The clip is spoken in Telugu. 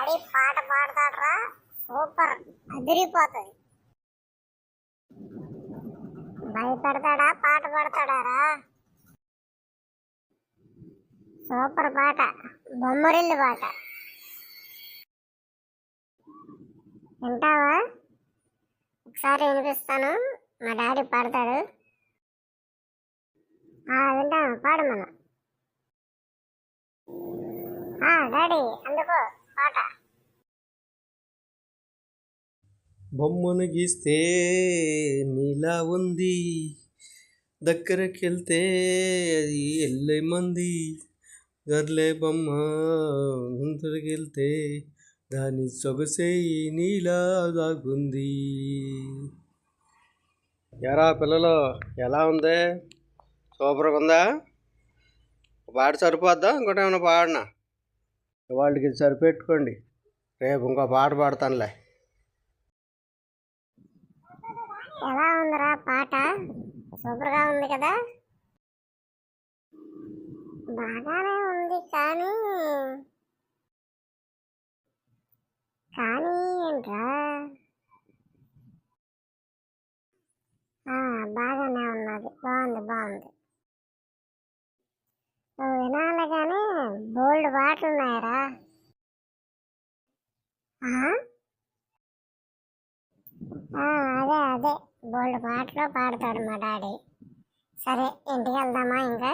డాడీ పాట పాడతాడరా, సూపర్, అదిరిపోతుంది. భయపెడతాడా, పాట పాడతాడారా? సూపర్ పాట, బొమ్మరిల్లు పాట. వింటావా? ఒకసారి వినిపిస్తాను, మా డాడీ పాడతాడు. వింటాను, పాడు మనం. డాడీ అందుకో పాట. బొమ్మను గీస్తే నీలా ఉంది, దగ్గరికి వెళ్తే అది ఎల్లమంది. గర్లే బొమ్మ ముందరికి వెళ్తే దాని సొగసే నీలా దాగుంది. ఎరా పిల్లలు, ఎలా ఉంది? సూపర్గా ఉందా? పాట సరిపోద్దా? ఇంకోటి ఏమైనా పాడనా? వాళ్ళకి సరిపెట్టుకోండి, రేపు ఇంకో పాట పాడతానులే. ఎలా ఉందిరా పాట? సూపర్గా ఉంది కదా? బాగానే ఉంది, కానీ ఏంట్రా? బాగానే ఉన్నది, బాగుంది. నువ్వు వినాలి కానీ బోల్డ్ పాటలు ఉన్నాయరా. అదే బోల్డ్ పాటలు పాడతాడు మా డాడీ. సరే, ఇంటికి వెళ్దామా ఇంకా?